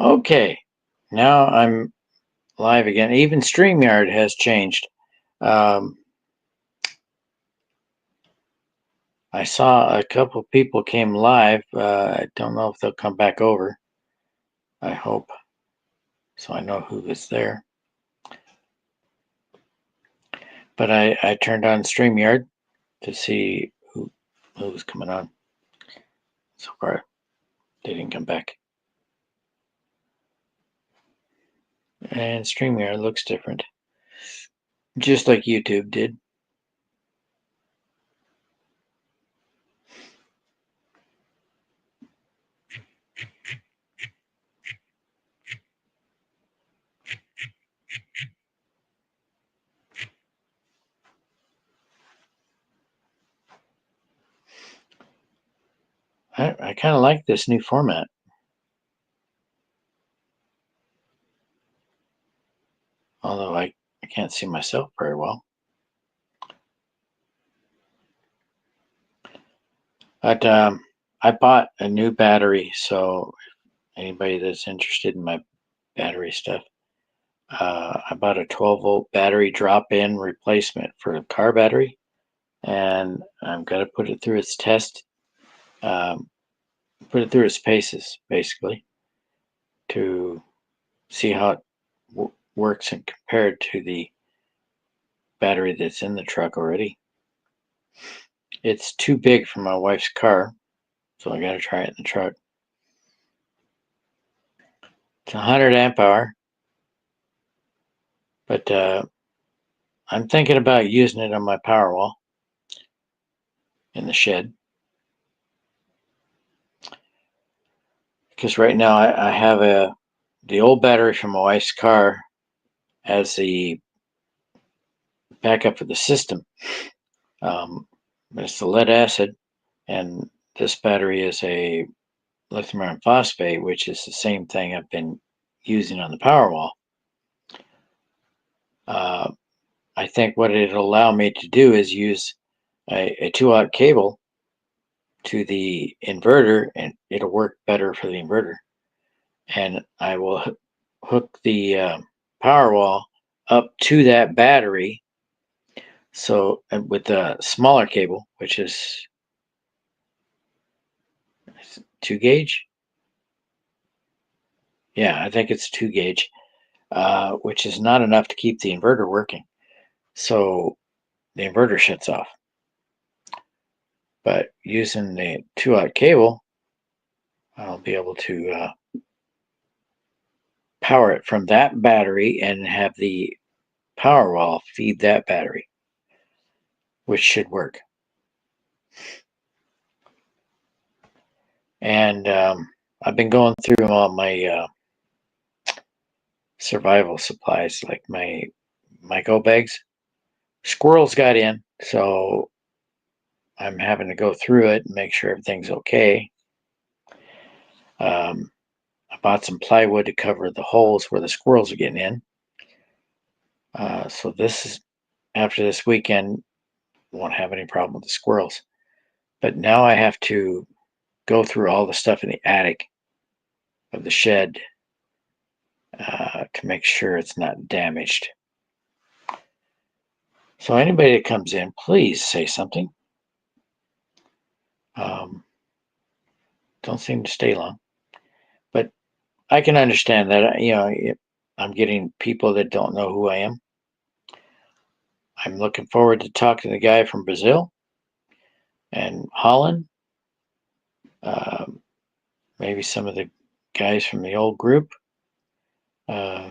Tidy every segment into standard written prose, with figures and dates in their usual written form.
Okay, now I'm live again. Even StreamYard has changed. Um, I saw a couple people came live. I don't know if they'll come back over. I hope. So I know who is there. But I turned on StreamYard to see who was coming on. So far, they didn't come back. And StreamYard looks different. Just like YouTube did. I kind of like this new format. Although I can't see myself very well. But I bought a new battery, so anybody that's interested in my battery stuff, I bought a 12-volt battery drop-in replacement for a car battery, and I'm gonna put it through its test, um, put it through its paces, basically, to see how it works and compared to the battery that's in the truck already. It's too big for my wife's car, so I gotta try it in the truck. It's 100 amp hour, but I'm thinking about using it on my Powerwall in the shed. Because right now I have the old battery from my wife's car as the backup for the system. But it's the lead acid, and this battery is a lithium iron phosphate, which is the same thing I've been using on the Powerwall. Uh, I think what it'll allow me to do is use a 2-aught cable to the inverter, and it'll work better for the inverter. And I will hook the Powerwall up to that battery. So with the smaller cable, which is 2 gauge, yeah, I think it's 2 gauge, which is not enough to keep the inverter working. So the inverter shuts off. But using the 2-aught cable, I'll be able to power it from that battery and have the Powerwall feed that battery, which should work. And I've been going through all my survival supplies, like my go bags. Squirrels got in, so I'm having to go through it and make sure everything's okay. I bought some plywood to cover the holes where the squirrels are getting in. So this is after this weekend, won't have any problem with the squirrels. But now I have to go through all the stuff in the attic of the shed to make sure it's not damaged. So anybody that comes in, please say something. Don't seem to stay long, but I can understand that. I'm getting people that don't know who I am. I'm looking forward to talking to the guy from Brazil and Holland. Maybe some of the guys from the old group. Uh,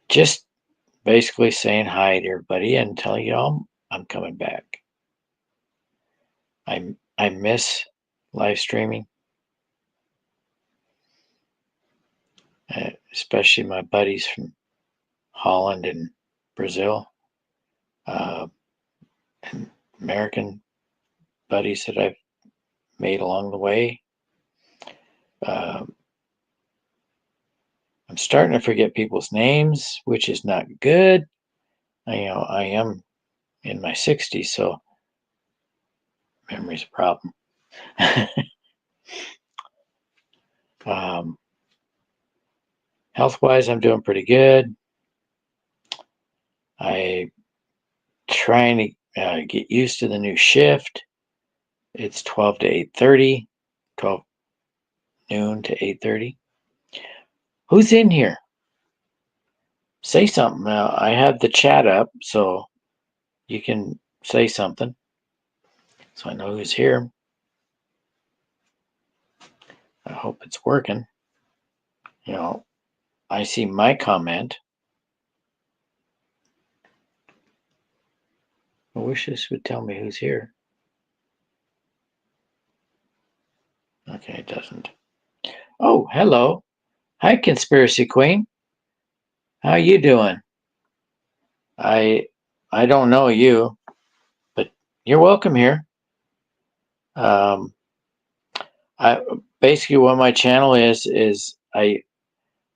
just basically saying hi to everybody and telling you all I'm coming back. I miss live streaming, especially my buddies from Holland and Brazil, and American buddies that I've made along the way. I'm starting to forget people's names, which is not good. I am in my 60s, so memory's a problem. Health-wise, I'm doing pretty good. I trying to get used to the new shift. It's 12 to 8:30, 12 noon to 8:30. Who's in here? Say something. I have the chat up, so you can say something, so I know who's here. I hope it's working. You know, I see my comment. I wish this would tell me who's here. Okay, it doesn't. Oh, hello. Hi, Conspiracy Queen. How you doing? I don't know you, but you're welcome here. I basically what my channel is I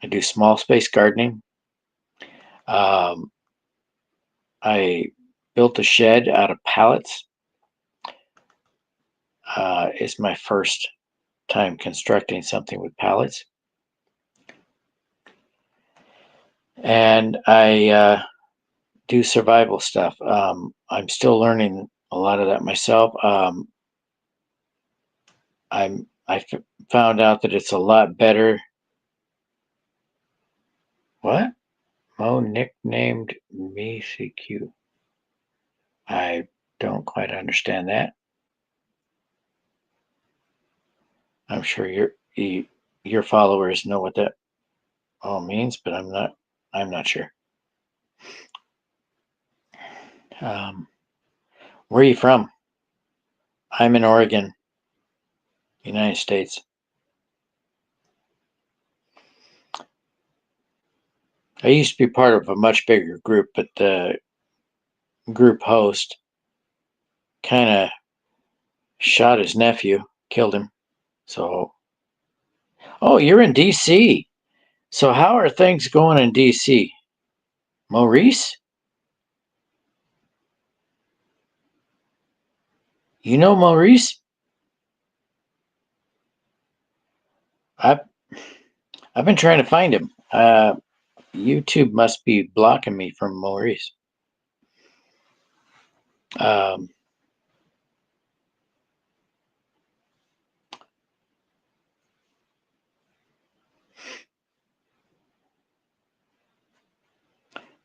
do small space gardening. I built a shed out of pallets. It's my first time constructing something with pallets, and I do survival stuff. I'm still learning a lot of that myself. I found out that it's a lot better. What? Mo nicknamed me CQ. I don't quite understand that. I'm sure your followers know what that all means, but I'm not sure. Where are you from? I'm in Oregon, United States. I used to be part of a much bigger group, but the group host kind of shot his nephew, killed him. So, oh, you're in DC. So how are things going in DC? Maurice? You know Maurice? I've I've been trying to find him. YouTube must be blocking me from Maurice. Um,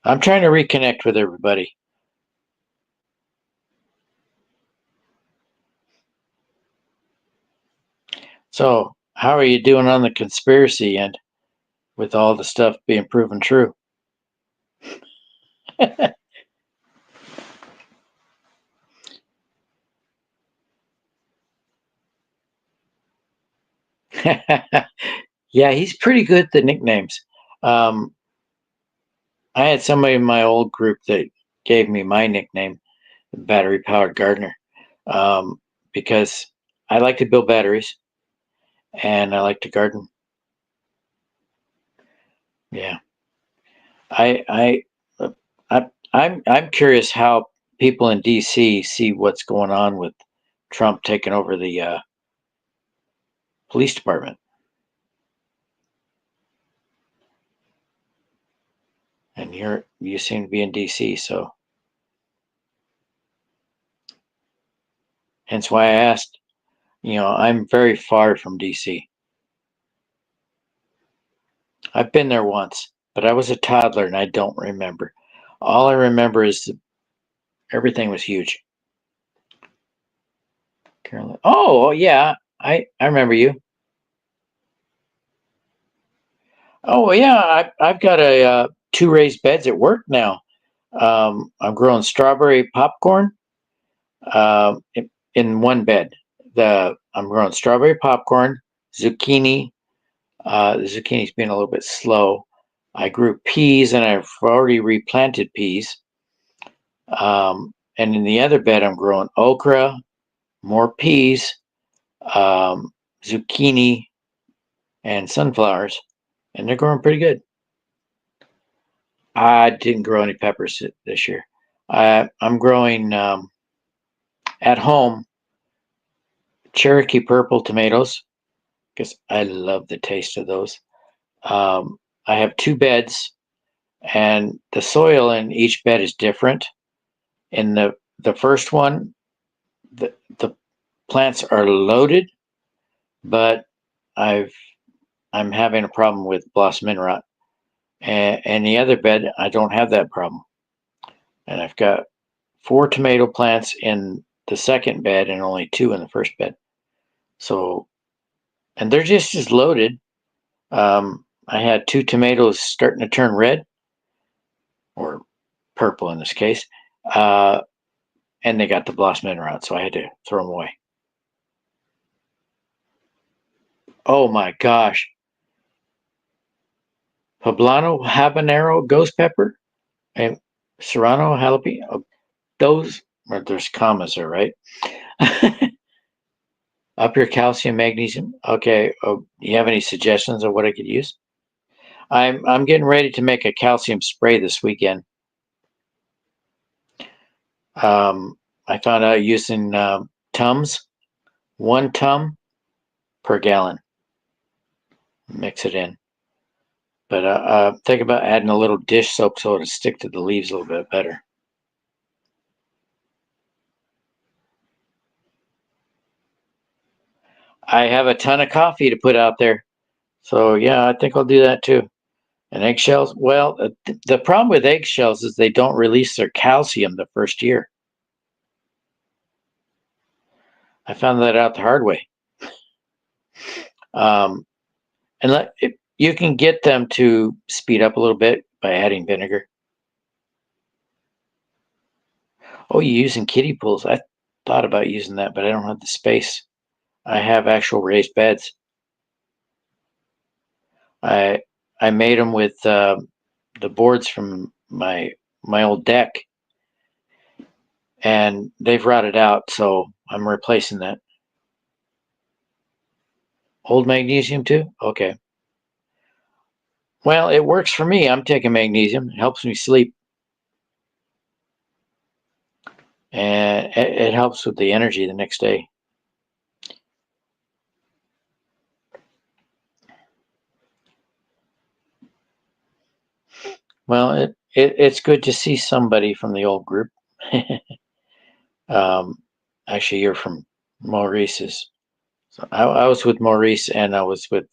I'm trying to reconnect with everybody. So, how are you doing on the conspiracy end with all the stuff being proven true? Yeah, he's pretty good at the nicknames. Um, I had somebody in my old group that gave me my nickname, Battery Powered Gardener, because I like to build batteries and I like to garden. Yeah, I, I'm curious how people in DC see what's going on with Trump taking over the police department. And you seem to be in DC, so hence why I asked. You know, I'm very far from DC. I've been there once, but I was a toddler and I don't remember. All I remember is that everything was huge. Carolyn, oh yeah, I remember you. Oh yeah, I've got a two raised beds at work now. I'm growing strawberry popcorn in one bed. I'm growing strawberry popcorn, zucchini. The zucchini's been a little bit slow. I grew peas and I've already replanted peas. And in the other bed, I'm growing okra, more peas, zucchini, and sunflowers, and they're growing pretty good. I didn't grow any peppers this year. I'm growing at home Cherokee purple tomatoes, because I love the taste of those. I have two beds, and the soil in each bed is different. In the first one, the plants are loaded, but I've I'm having a problem with blossoming rot. And the other bed, I don't have that problem. And I've got four tomato plants in the second bed and only two in the first bed. So, and they're just as loaded. I had two tomatoes starting to turn red, or purple in this case, uh, and they got the blossoming rot, so I had to throw them away. Oh my gosh. Poblano habanero ghost pepper and serrano jalapeno. Oh, those, there's commas there, right? Up your calcium, magnesium. Okay. Oh, do you have any suggestions of what I could use? I'm getting ready to make a calcium spray this weekend. I found out using Tums, 1 tum per gallon. Mix it in. But think about adding a little dish soap so it'll stick to the leaves a little bit better. I have a ton of coffee to put out there. So yeah, I think I'll do that too. And eggshells, well, the problem with eggshells is they don't release their calcium the first year. I found that out the hard way. Um, you can get them to speed up a little bit by adding vinegar. Oh, you're using kiddie pools. I thought about using that, but I don't have the space. I have actual raised beds. I I made them with the boards from my old deck, and they've rotted out, so I'm replacing that. Old magnesium too? Okay. Well, it works for me. I'm taking magnesium. It helps me sleep, and it helps with the energy the next day. Well, it's good to see somebody from the old group. um, Actually, you're from Maurice's. So I was with Maurice, and I was with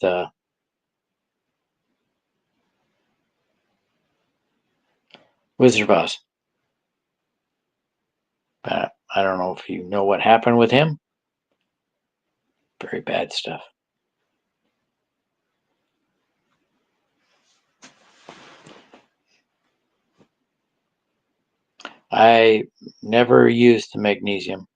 Wizard of Oz. I don't know if you know what happened with him. Very bad stuff. I never used the magnesium.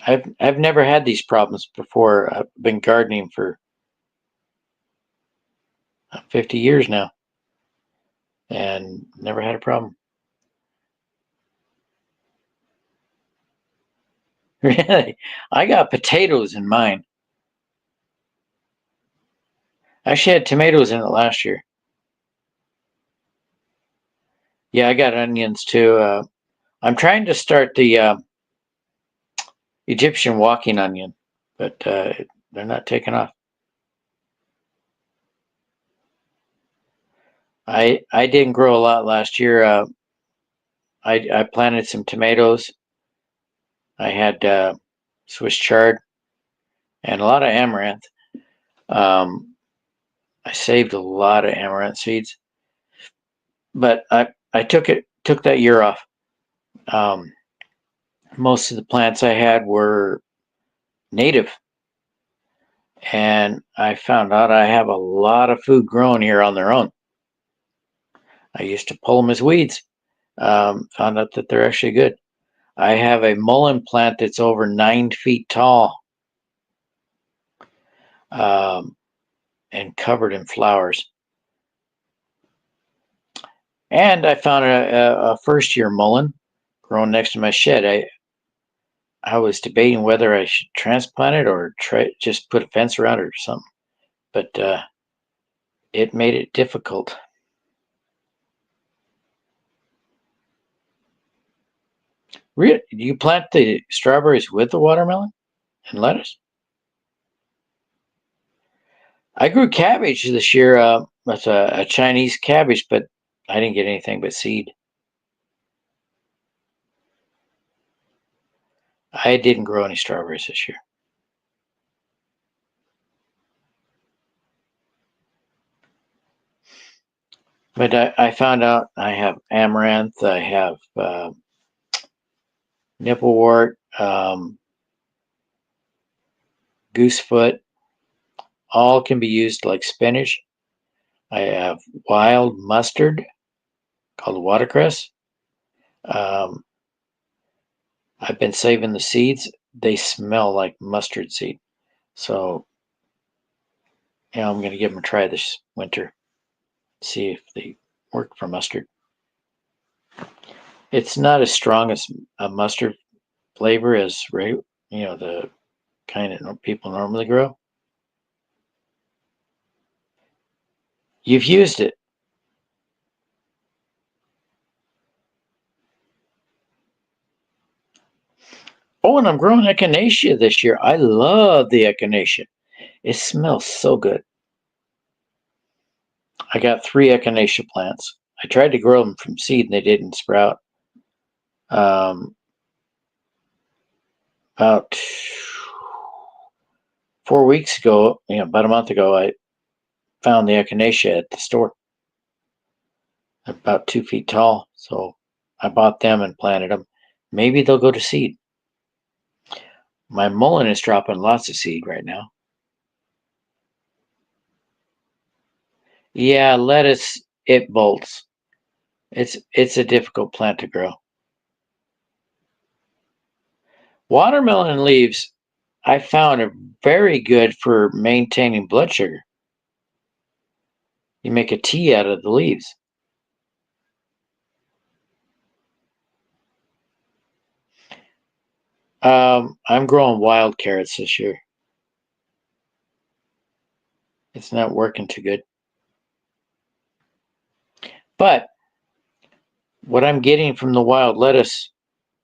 I've never had these problems before. I've been gardening for 50 years now and never had a problem. Really? I got potatoes in mine. I actually had tomatoes in it last year. Yeah, I got onions too. I'm trying to start the Egyptian walking onion, but they're not taking off. I didn't grow a lot last year. I planted some tomatoes. I had Swiss chard and a lot of amaranth. Um, I saved a lot of amaranth seeds, but I took that year off. Um, Most of the plants I had were native, and I found out I have a lot of food growing here on their own. I used to pull them as weeds. Found out that they're actually good. I have a mullein plant that's over 9 feet tall, um, and covered in flowers. And I found a first year mullein growing next to my shed. I was debating whether I should transplant it or just put a fence around it or something, but it made it difficult. Really? You plant the strawberries with the watermelon and lettuce? I grew cabbage this year. That's a Chinese cabbage, but I didn't get anything but seed. I didn't grow any strawberries this year. But I found out I have amaranth, I have nipplewort, goosefoot, all can be used like spinach. I have wild mustard called watercress. Um, I've been saving the seeds. They smell like mustard seed. So, I'm going to give them a try this winter. See if they work for mustard. It's not as strong as a mustard flavor as the kind that people normally grow. You've used it. Oh, and I'm growing echinacea this year. I love the echinacea. It smells so good. I got 3 echinacea plants. I tried to grow them from seed and they didn't sprout. Um, about 4 weeks ago, about a month ago, I found the echinacea at the store. About 2 feet tall. So I bought them and planted them. Maybe they'll go to seed. My mullein is dropping lots of seed right now. Yeah, lettuce, it bolts. It's a difficult plant to grow. Watermelon leaves, I found, are very good for maintaining blood sugar. You make a tea out of the leaves. I'm growing wild carrots this year. It's not working too good. But what I'm getting from the wild lettuce,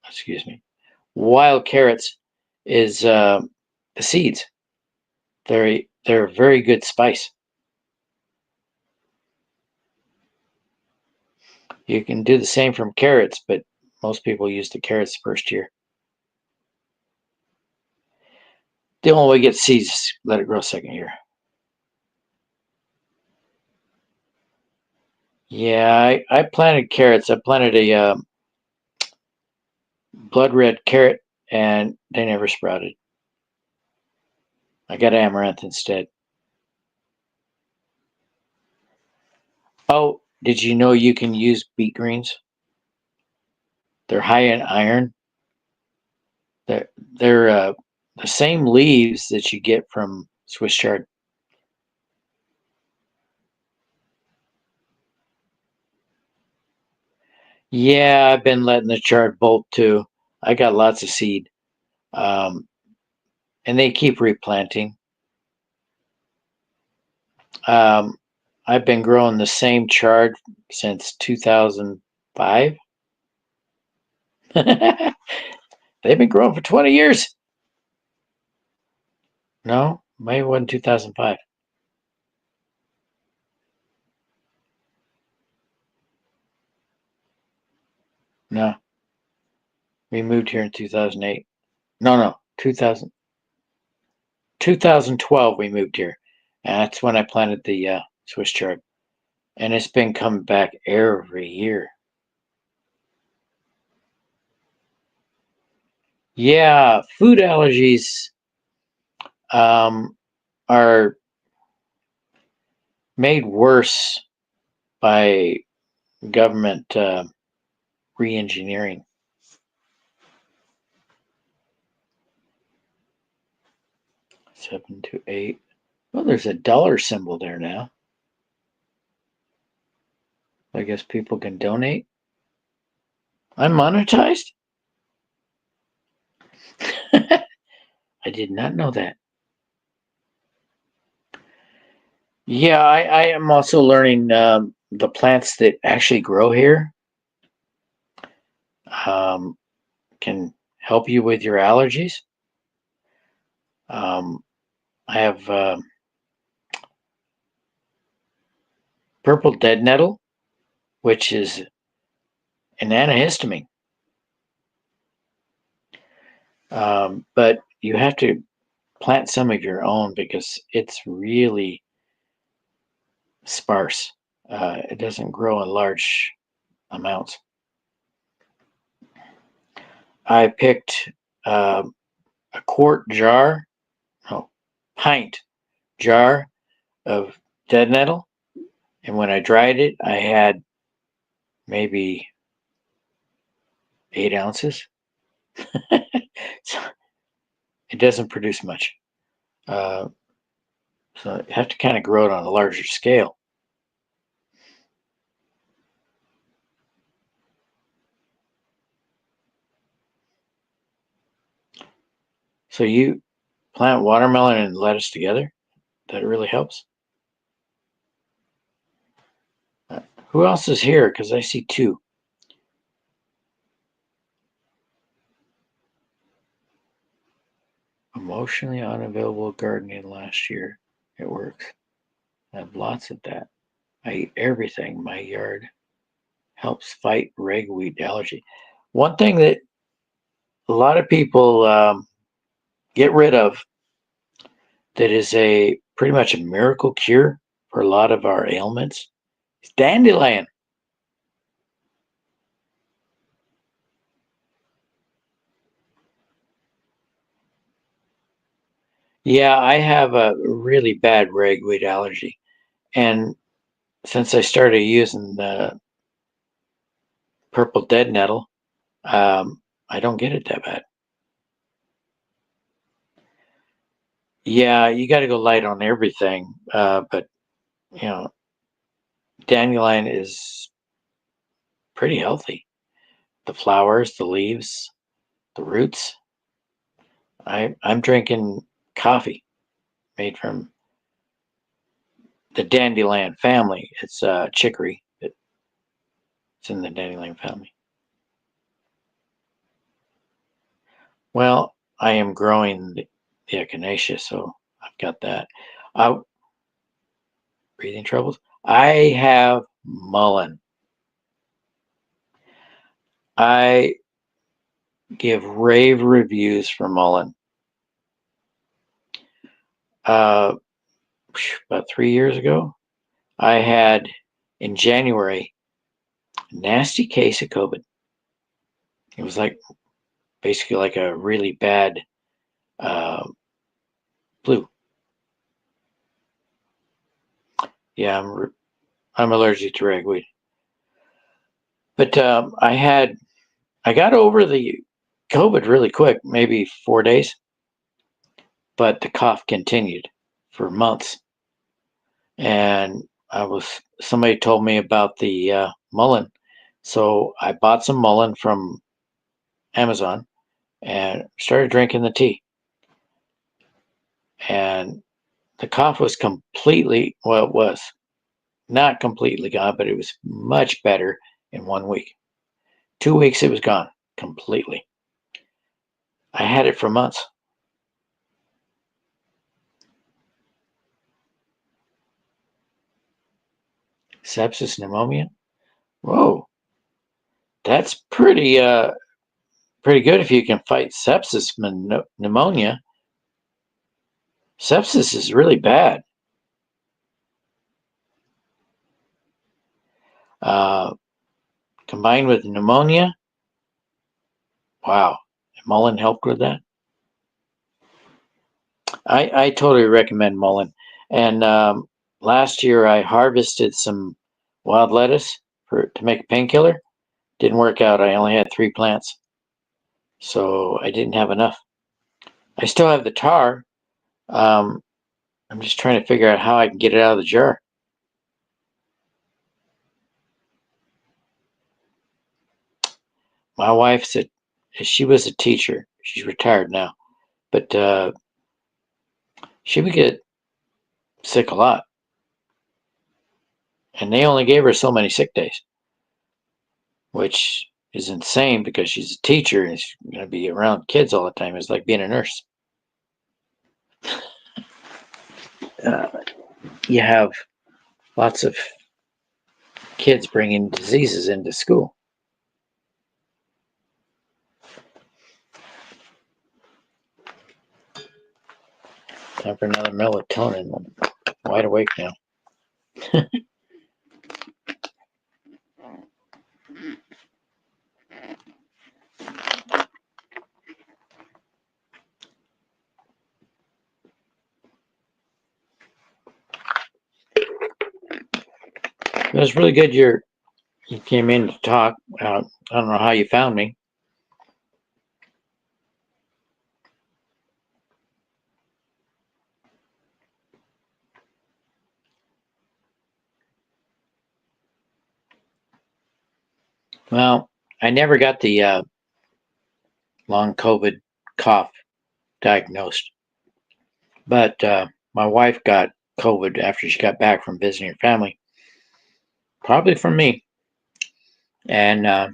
excuse me, wild carrots, is the seeds. They're a very good spice. You can do the same from carrots, but most people use the carrots first year. The only way to get seeds is let it grow second year. Yeah, I planted carrots. I planted a blood red carrot, and they never sprouted. I got amaranth instead. Oh, did you know you can use beet greens? They're high in iron. They're the same leaves that you get from Swiss chard. Yeah, I've been letting the chard bolt too. I got lots of seed, um, and they keep replanting. Um, I've been growing the same chard since 2005. They've been growing for 20 years. No, maybe it wasn't 2005. No, we moved here in 2008. No, 2012 we moved here. And that's when I planted the Swiss chard. And it's been coming back every year. Yeah, food allergies um, are made worse by government re-engineering. 728. Well, there's a dollar symbol there now. I guess people can donate. I'm monetized? I did not know that. Yeah, I am also learning the plants that actually grow here. Um, can help you with your allergies. I have purple dead nettle, which is an antihistamine. But you have to plant some of your own because it's really sparse. It doesn't grow in large amounts. I picked a pint jar of dead nettle, and when I dried it, I had maybe 8 ounces. So it doesn't produce much. So you have to kind of grow it on a larger scale. So you plant watermelon and lettuce together? That really helps. Who else is here? Because I see 2. Emotionally unavailable gardening last year. It works. I have lots of that. I eat everything. My yard helps fight ragweed allergy. One thing that a lot of people get rid of that is a pretty much a miracle cure for a lot of our ailments is dandelion. Yeah, I have a really bad ragweed allergy. And since I started using the purple dead nettle, I don't get it that bad. Yeah, you got to go light on everything. But, you know, dandelion is pretty healthy. The flowers, the leaves, the roots. I'm drinking coffee made from the dandelion family. It's chicory. It's in the dandelion family. Well, I am growing the echinacea, so I've got that. Uh, Breathing troubles. I have mullein. I give rave reviews for mullein. Uh, about 3 years ago, I had in January a nasty case of COVID. It was like basically like a really bad uh, flu. Yeah, I'm allergic to ragweed. But I got over the COVID really quick, maybe 4 days, but the cough continued for months. And somebody told me about the mullein, so I bought some mullein from Amazon and started drinking the tea. And the cough was it was not completely gone, but it was much better in 1 week. 2 weeks, it was gone completely. I had it for months. Sepsis pneumonia. Whoa, that's pretty good if you can fight sepsis pneumonia. Sepsis is really bad. Uh, Combined with pneumonia. Wow, mullein helped with that. I totally recommend mullein. And last year I harvested some wild lettuce to make a painkiller. Didn't work out. I only had 3 plants, so I didn't have enough. I still have the tar. Um, I'm just trying to figure out how I can get it out of the jar. My wife said she was a teacher. She's retired now, but she would get sick a lot, and they only gave her so many sick days, which is insane because she's a teacher and she's going to be around kids all the time. It's like being a nurse. Uh, you have lots of kids bringing diseases into school. Time for another melatonin. I'm wide awake now. It was really good you came in to talk. I don't know how you found me. Well, I never got the long COVID cough diagnosed, but my wife got COVID after she got back from visiting her family, probably from me, and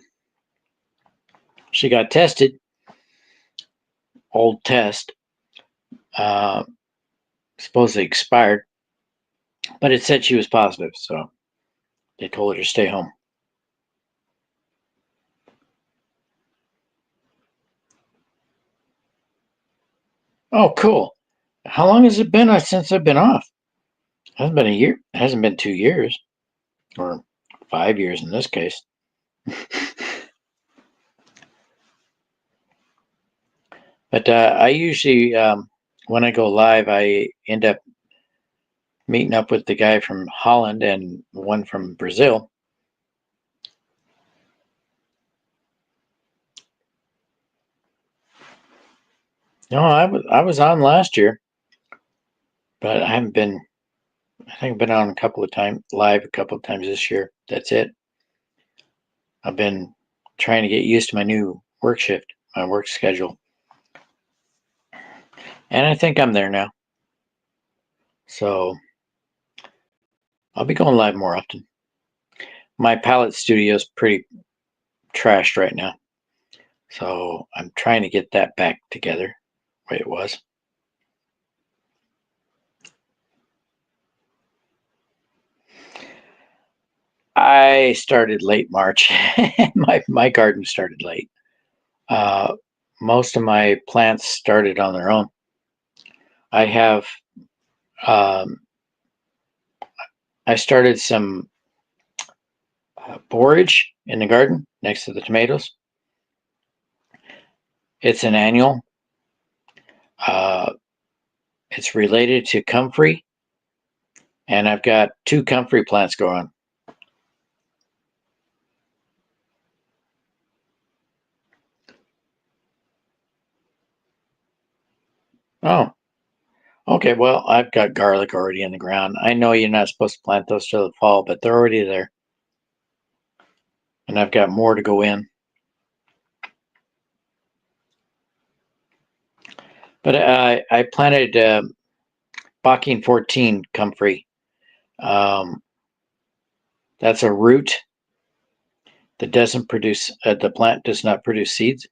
she got tested. Old test, uh, supposedly expired, but it said she was positive, so they told her to stay home. Oh, cool. How long has it been since I've been off? It hasn't been a year. It hasn't been 2 years, or 5 years in this case. But I usually, when I go live, I end up meeting up with the guy from Holland and one from Brazil. No, I was on last year, but I haven't been. I think I've been on a couple of times live a couple of times this year. That's it. I've been trying to get used to my new work shift, my work schedule, and I think I'm there now. So I'll be going live more often. My palette studio is pretty trashed right now, so I'm trying to get that back together the way it was. I started late March. My garden started late. Uh, Most of my plants started on their own. I have um, I started some borage in the garden next to the tomatoes. It's an annual. Uh, it's related to comfrey, and I've got 2 comfrey plants going. Oh, okay. Well, I've got garlic already in the ground. I know you're not supposed to plant those till the fall, but they're already there, and I've got more to go in. But I planted Bacchine 14 comfrey. Um, that's a root that doesn't produce. The plant does not produce seeds.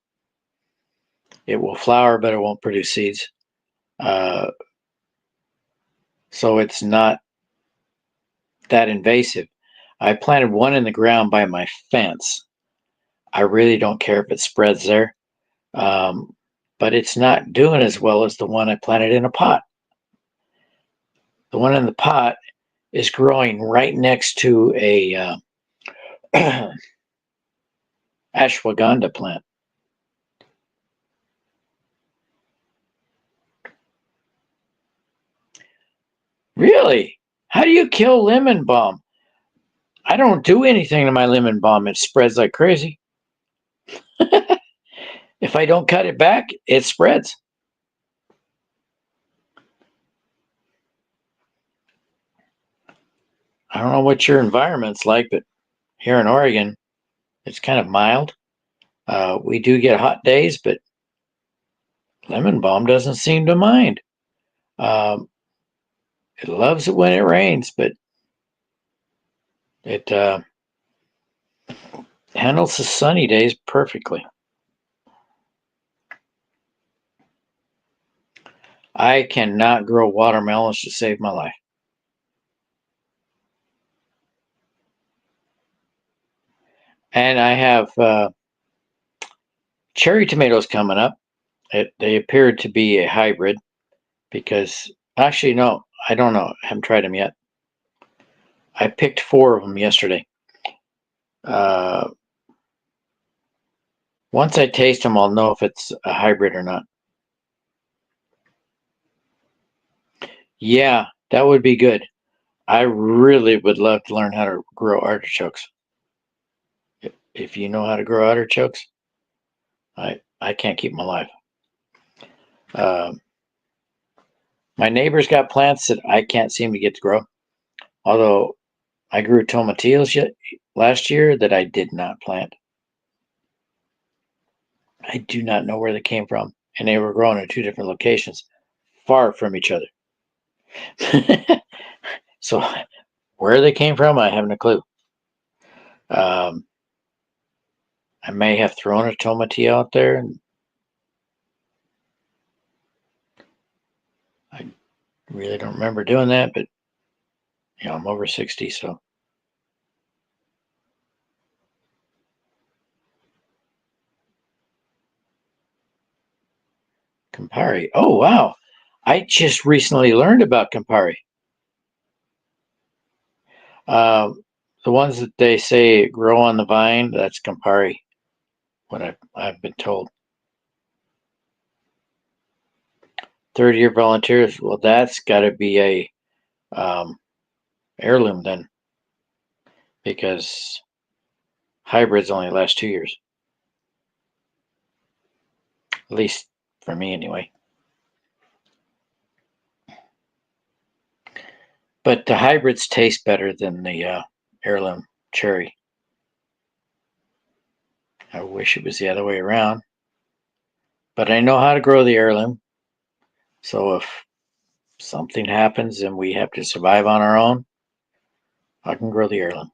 It will flower, but it won't produce seeds. Uh, so it's not that invasive. I planted one in the ground by my fence. I really don't care if it spreads there, um, but it's not doing as well as the one I planted in a pot. The one in the pot is growing right next to a ashwagandha plant. Really? How do you kill lemon balm? I don't do anything to my lemon balm. It spreads like crazy. If I don't cut it back, it spreads. I don't know what your environment's like, but here in Oregon, it's kind of mild. We do get hot days, but lemon balm doesn't seem to mind. Um, it loves it when it rains, but it Handles the sunny days perfectly. I cannot grow watermelons to save my life. And I have cherry tomatoes coming up. They appeared to be a hybrid because actually, no, I don't know. I haven't tried them yet. I picked 4 of them yesterday. Uh, Once I taste them, I'll know if it's a hybrid or not. Yeah, that would be good. I really would love to learn how to grow artichokes. If you know how to grow artichokes, I can't keep them alive. Um, my neighbor's got plants that I can't seem to get to grow. Although I grew tomatillos last year that I did not plant. I do not know where they came from, and they were grown in 2 different locations, far from each other. So where they came from, I haven't a clue. Um, I may have thrown a tomatillo out there, and I really don't remember doing that. But I'm over 60, so Campari. Oh wow! I just recently learned about Campari. Um, the ones that they say grow on the vine, that's Campari. What I've been told. 30-year volunteers. Well, that's got to be a um, heirloom then, because hybrids only last 2 years, at least for me anyway. But the hybrids taste better than the heirloom cherry. I wish it was the other way around, but I know how to grow the heirloom. So if something happens and we have to survive on our own, I can grow the heirloom.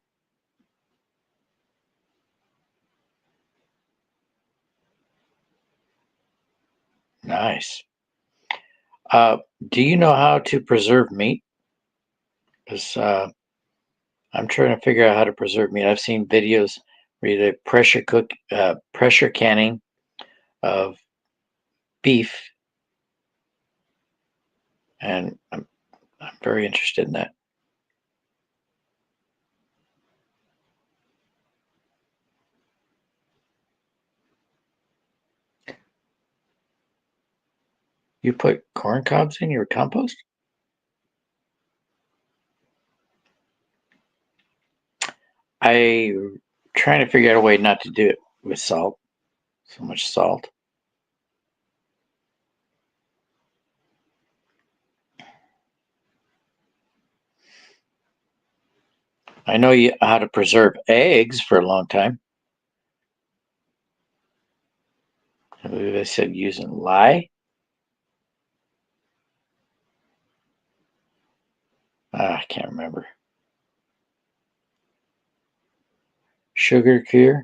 Nice. Uh, do you know how to preserve meat? Because I'm trying to figure out how to preserve meat. I've seen videos where they pressure canning of beef, and I'm very interested in that. You put corn cobs in your compost? I'm trying to figure out a way not to do it with salt. So much salt. I know how to preserve eggs for a long time. I believe I said using lye. I can't remember. Sugar cure.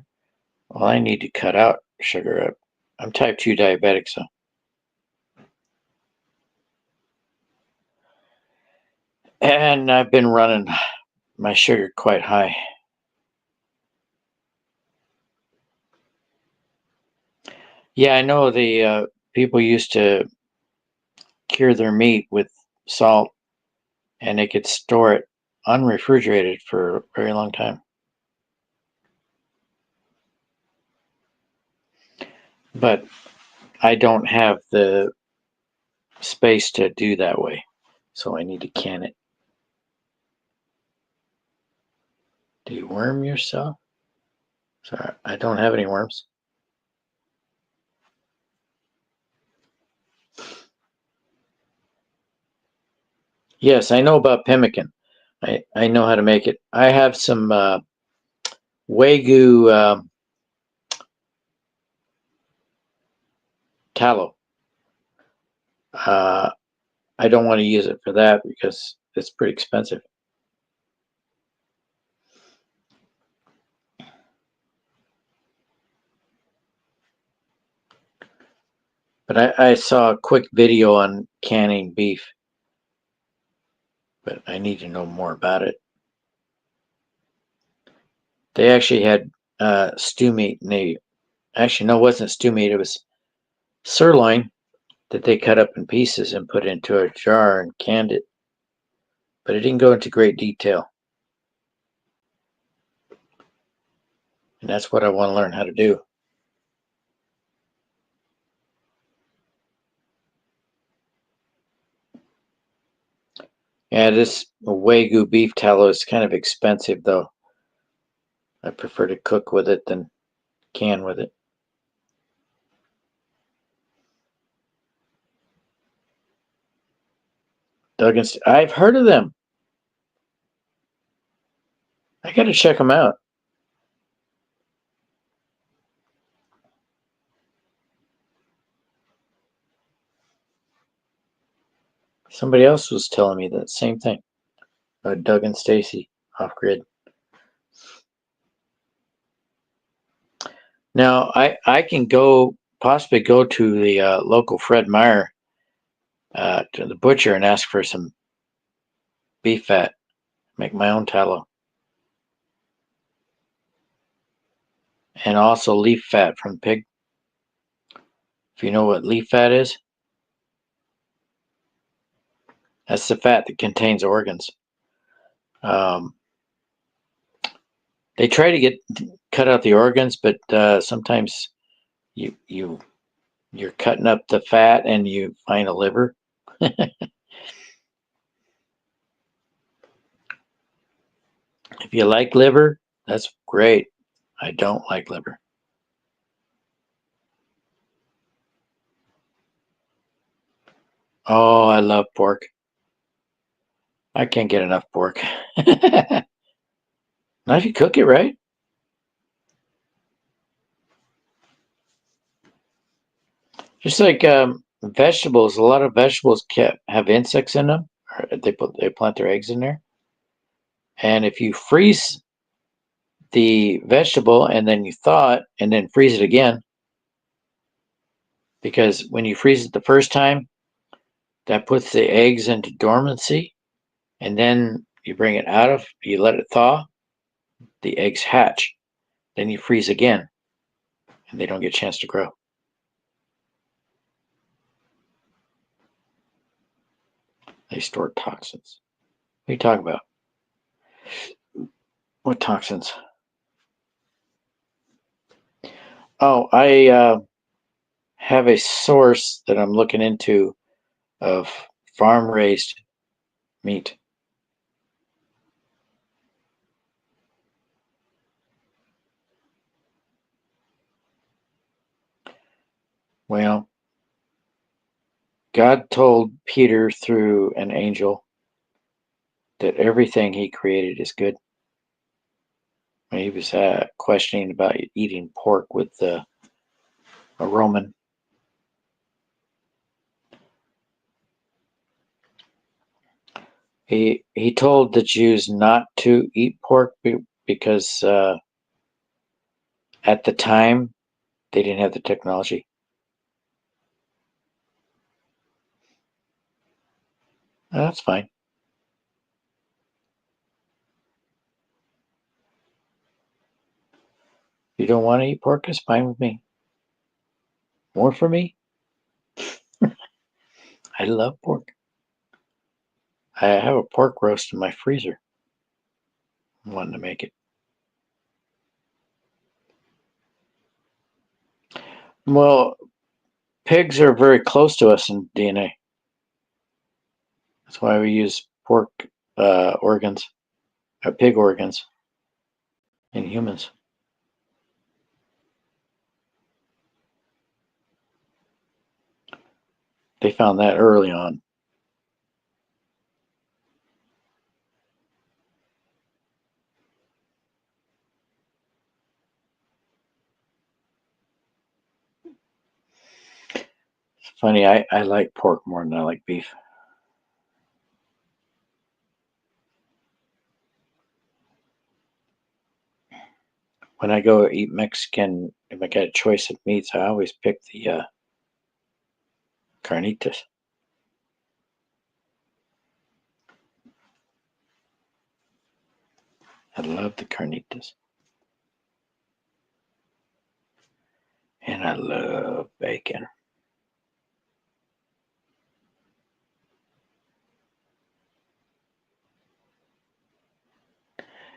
Well, I need to cut out sugar. I'm type 2 diabetic, so. And I've been running my sugar quite high. Yeah, I know the people used to cure their meat with salt, and they could store it unrefrigerated for a very long time. But I don't have the space to do that way, so I need to can it. Do you worm yourself? Sorry, I don't have any worms. Yes, I know about pemmican. I know how to make it. I have some Wagyu tallow. Uh, I don't want to use it for that because it's pretty expensive. But I saw a quick video on canning beef, but I need to know more about it. They actually had stew meat, and they actually, no, it wasn't stew meat, it was sirloin that they cut up in pieces and put into a jar and canned it. But it didn't go into great detail. And that's what I want to learn how to do. Yeah, this Wagyu beef tallow is kind of expensive, though. I prefer to cook with it than can with it. Duggan's, I've heard of them. I got to check them out. Somebody else was telling me that same thing. Doug and Stacy off grid. Now I can possibly go to the local Fred Meyer, to the butcher, and ask for some beef fat. Make my own tallow, and also leaf fat from pig. If you know what leaf fat is, that's the fat that contains organs. Um, they try to cut out the organs, but sometimes you're cutting up the fat and you find a liver. If you like liver, that's great. I don't like liver. Oh, I love pork. I can't get enough pork. Not if you cook it right. Just like vegetables, a lot of vegetables have insects in them. Or they plant their eggs in there, and if you freeze the vegetable and then you thaw it and then freeze it again, because when you freeze it the first time, that puts the eggs into dormancy, and then you let it thaw, the eggs hatch. Then you freeze again, and they don't get a chance to grow. They store toxins. What are you talking about? What toxins? Oh, I have a source that I'm looking into of farm raised meat. Well, God told Peter through an angel that everything he created is good. He was questioning about eating pork with a Roman. He told the Jews not to eat pork because at the time they didn't have the technology. That's fine. You don't want to eat pork? It's fine with me. More for me? I love pork. I have a pork roast in my freezer. I'm wanting to make it. Well, pigs are very close to us in DNA. That's why we use pork organs, pig organs in humans. They found that early on. It's funny, I like pork more than I like beef. When I go eat Mexican, if I get a choice of meats, I always pick the Carnitas. I love the carnitas. And I love bacon.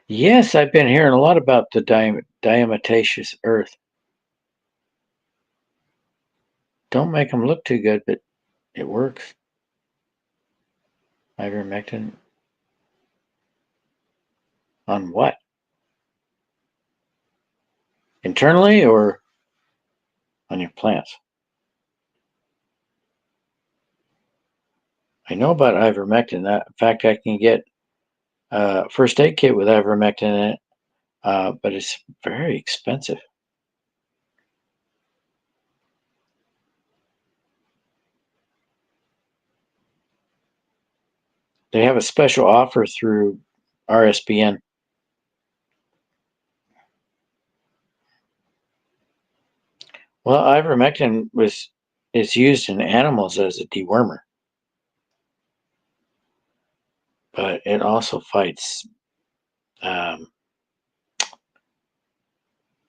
Yes, I've been hearing a lot about the diatomaceous earth. Don't make them look too good, but it works. Ivermectin. On what? Internally or on your plants? I know about ivermectin. In fact, I can get a first aid kit with ivermectin in it, but it's very expensive. They have a special offer through RSBN. Well, ivermectin is used in animals as a dewormer, but it also fights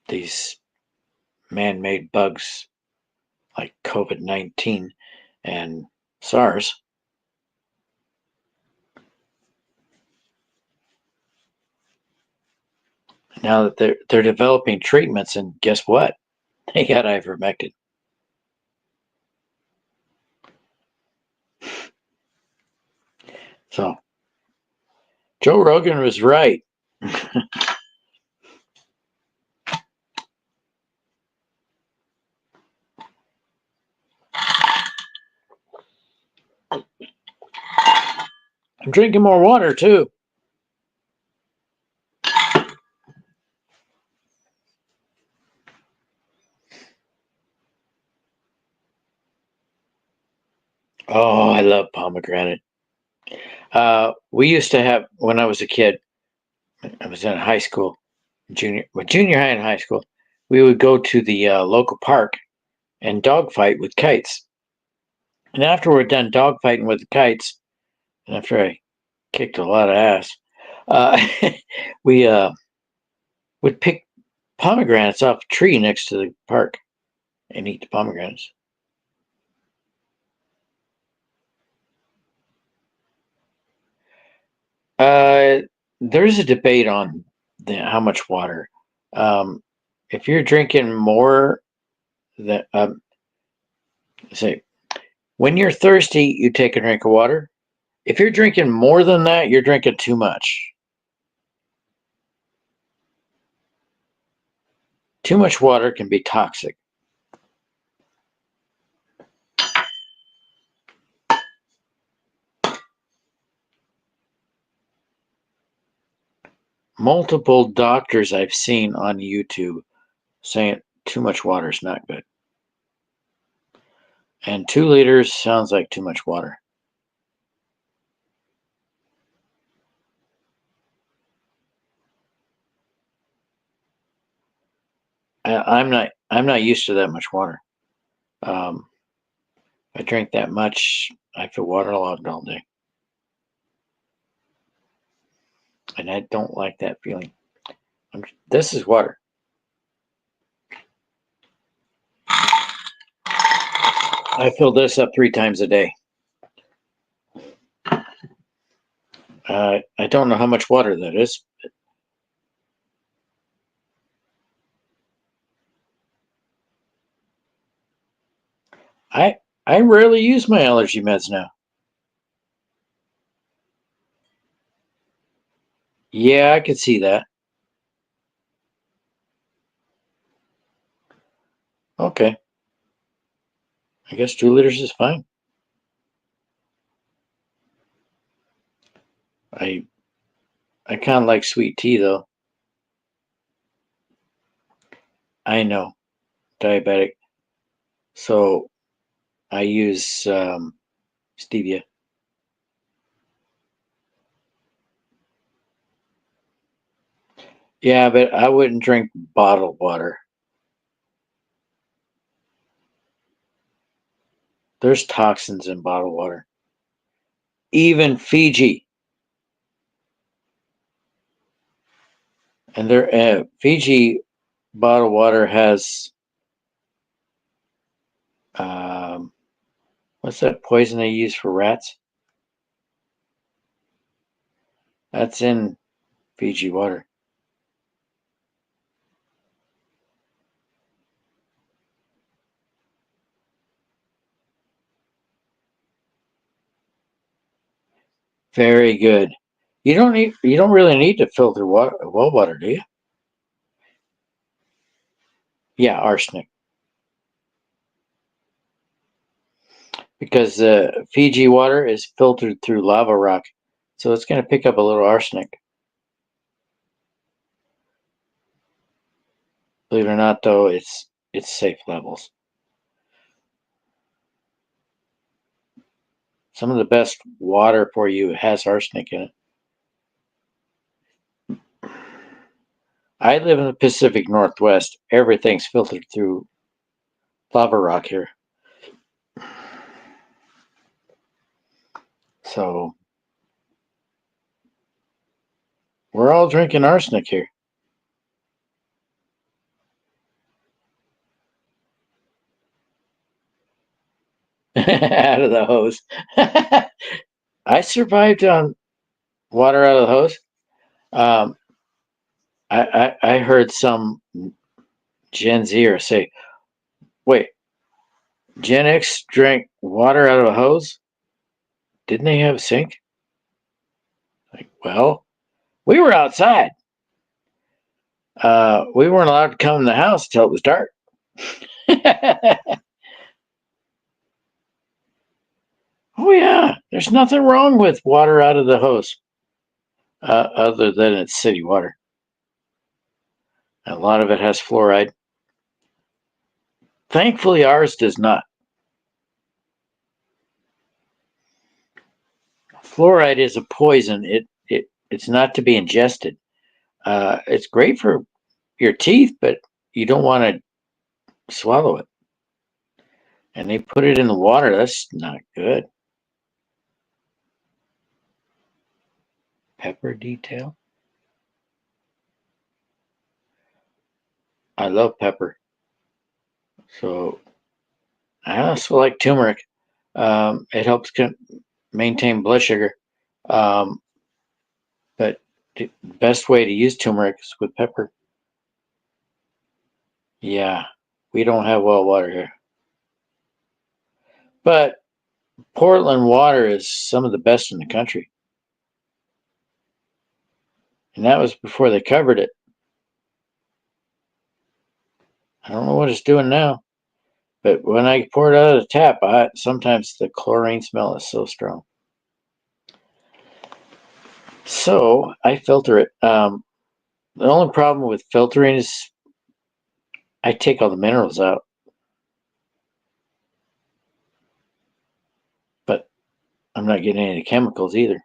these man-made bugs like COVID-19 and SARS. Now that they're developing treatments, and guess what? They got ivermectin. So Joe Rogan was right. I'm drinking more water too. Oh, I love pomegranate. We used to have, when I was a kid, I was in high school, junior high and high school, we would go to the local park and dogfight with kites. And after we're done dogfighting with the kites, and after I kicked a lot of ass, uh, we would pick pomegranates off a tree next to the park and eat the pomegranates. Uh, there's a debate on how much water. Um, if you're drinking more than, say, when you're thirsty, you take a drink of water. If you're drinking more than that, you're drinking too much. Too much water can be toxic. Multiple doctors I've seen on YouTube saying too much water is not good. And 2 liters sounds like too much water. I'm not used to that much water. I drink that much, I feel waterlogged all day. And I don't like that feeling. This is water. I fill this up 3 times a day. I don't know how much water that is. I I rarely use my allergy meds now. Yeah, I could see that. Okay, I guess 2 liters is fine. I I kind of like sweet tea though. I know, diabetic. So I use stevia. Yeah, but I wouldn't drink bottled water. There's toxins in bottled water. Even Fiji. And Fiji bottled water has what's that poison they use for rats? That's in Fiji water. Very good. You don't really need to filter well water, do you? Yeah, arsenic. Because Fiji water is filtered through lava rock, so it's going to pick up a little arsenic. Believe it or not, though, it's safe levels. Some of the best water for you has arsenic in it. I live in the Pacific Northwest. Everything's filtered through lava rock here. So we're all drinking arsenic here. Out of the hose. I survived on water out of the hose. I heard some Gen Zer say, wait, Gen X drank water out of a hose? Didn't they have a sink? Like, well, we were outside. We weren't allowed to come in the house until it was dark. Oh, yeah. There's nothing wrong with water out of the hose other than it's city water. A lot of it has fluoride. Thankfully, ours does not. Fluoride is a poison. It's not to be ingested. It's great for your teeth, but you don't want to swallow it. And they put it in the water. That's not good. Pepper detail. I love pepper. So I also like turmeric. It helps maintain blood sugar. But the best way to use turmeric is with pepper. Yeah, we don't have well water here. But Portland water is some of the best in the country. And that was before they covered it. I don't know what it's doing now. But when I pour it out of the tap, sometimes the chlorine smell is so strong. So I filter it. The only problem with filtering is I take all the minerals out. But I'm not getting any of the chemicals either.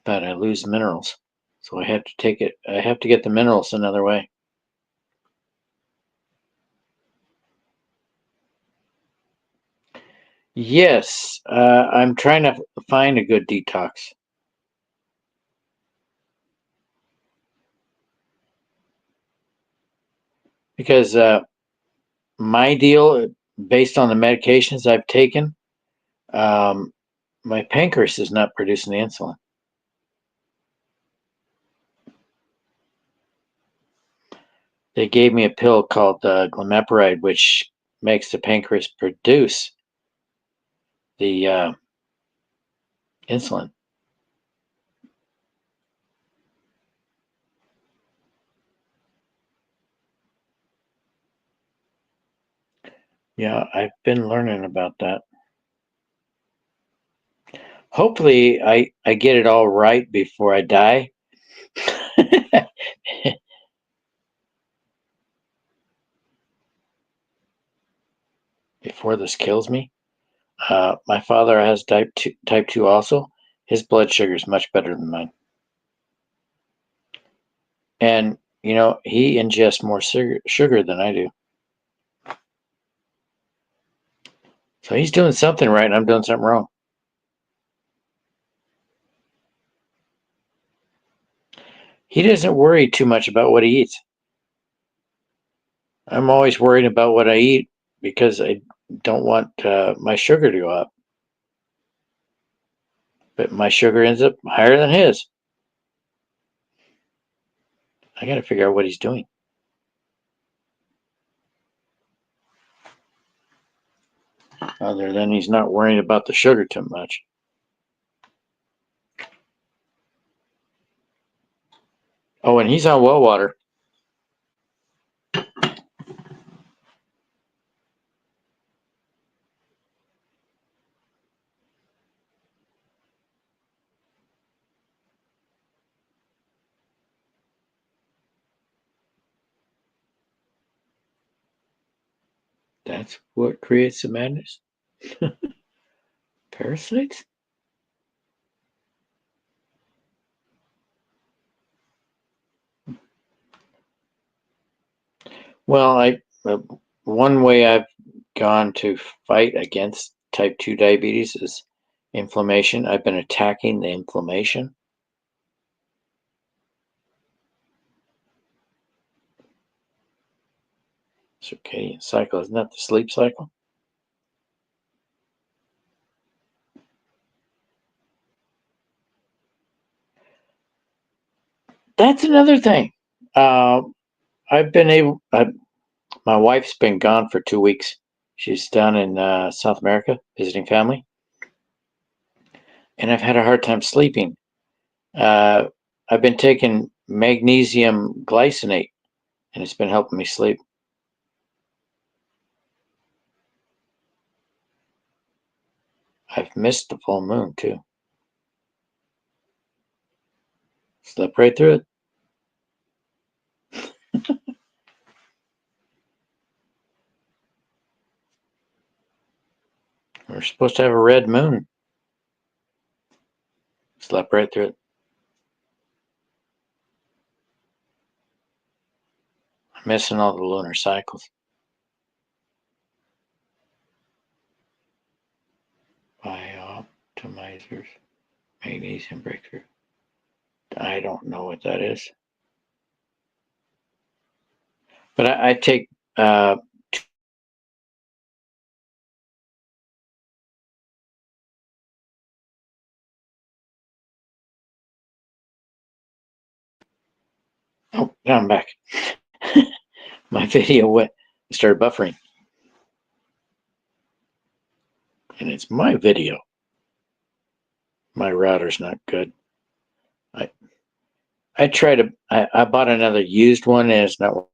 But I lose minerals. So I have to take it. I have to get the minerals another way. Yes, I'm trying to find a good detox. Because my deal, based on the medications I've taken, um, my pancreas is not producing the insulin. They gave me a pill called glimepiride, which makes the pancreas produce the insulin. Yeah, I've been learning about that. Hopefully, I get it all right before I die. Before this kills me. My father has type 2 also. His blood sugar is much better than mine. And he ingests more sugar than I do. So he's doing something right and I'm doing something wrong. He doesn't worry too much about what he eats. I'm always worried about what I eat because I don't want my sugar to go up. But my sugar ends up higher than his. I got to figure out what he's doing. Other than he's not worrying about the sugar too much. Oh, and he's on well water. That's what creates the madness. Parasites? Well, one way I've gone to fight against type 2 diabetes is inflammation. I've been attacking the inflammation. Circadian cycle, isn't that the sleep cycle? That's another thing. I've been able. My wife's been gone for 2 weeks. She's down in South America visiting family, and I've had a hard time sleeping. Uh, I've been taking magnesium glycinate, and it's been helping me sleep. I've missed the full moon too. Slept right through it. We're supposed to have a red moon. Slept right through it. I'm missing all the lunar cycles. Biooptimizers, magnesium breakthrough. I don't know what that is. But I take oh, now I'm back. My video started buffering. And it's my video. My router's not good. I tried to I bought another used one and it's not.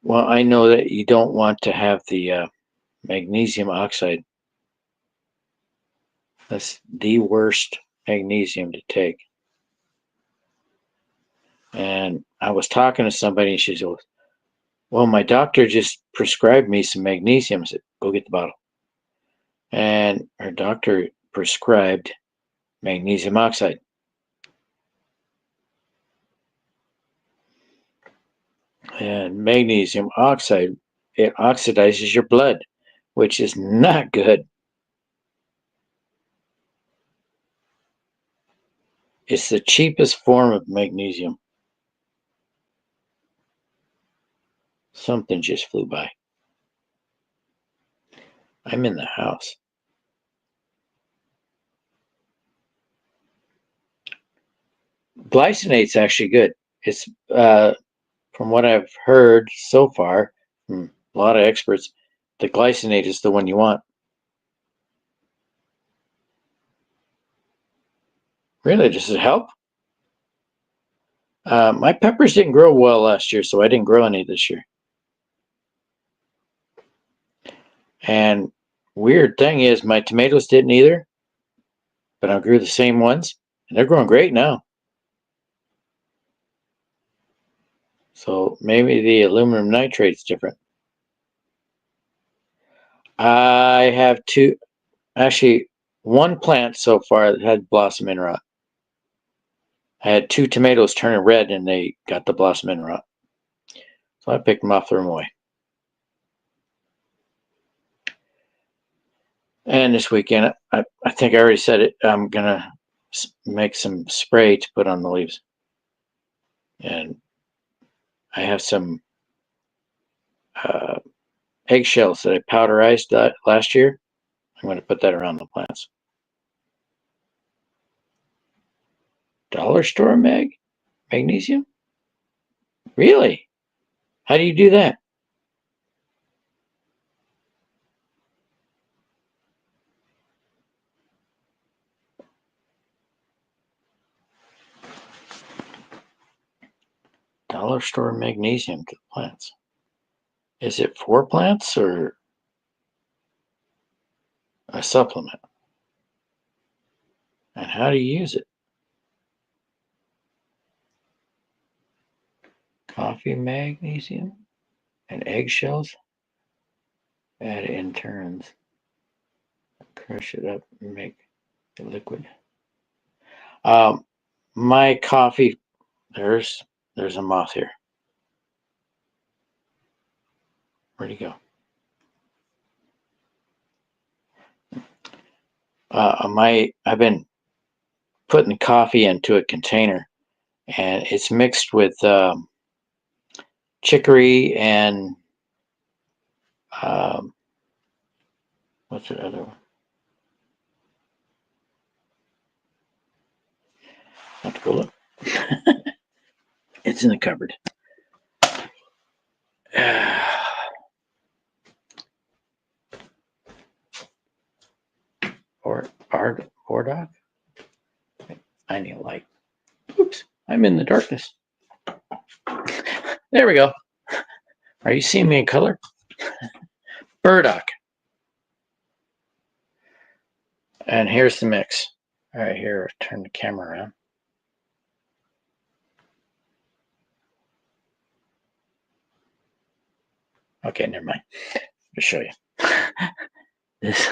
Well, I know that you don't want to have the magnesium oxide. That's the worst magnesium to take. And I was talking to somebody and she said, well, my doctor just prescribed me some magnesium. I said, go get the bottle. And her doctor prescribed magnesium oxide. And magnesium oxide, it oxidizes your blood, which is not good. It's the cheapest form of magnesium. Something just flew by. I'm in the house. Glycinate's actually good. It's from what I've heard so far from a lot of experts, the glycinate is the one you want. Really, does it help? My peppers didn't grow well last year, so I didn't grow any this year. And weird thing is, my tomatoes didn't either, but I grew the same ones, and they're growing great now. So maybe the aluminum nitrate's different. I have actually one plant so far that had blossom end rot. I had 2 tomatoes turning red and they got the blossom end rot. So I picked them off, threw them away. And this weekend, I think I already said it, I'm going to make some spray to put on the leaves. And I have some eggshells that I powderized last year. I'm going to put that around the plants. Dollar store magnesium? Really? How do you do that? Dollar store magnesium to the plants. Is it for plants or a supplement? And how do you use it? Coffee magnesium and eggshells? Add in turns. Crush it up and make the liquid. My coffee, there's a moth here. Where'd he go? I've been putting coffee into a container, and it's mixed with chicory and what's the other one? I have to go look. It's in the cupboard. Bordock? I need a light. Oops, I'm in the darkness. There we go. Are you seeing me in color? Burdock. And here's the mix. All right, here, turn the camera around. Okay, never mind. I'll show you. This.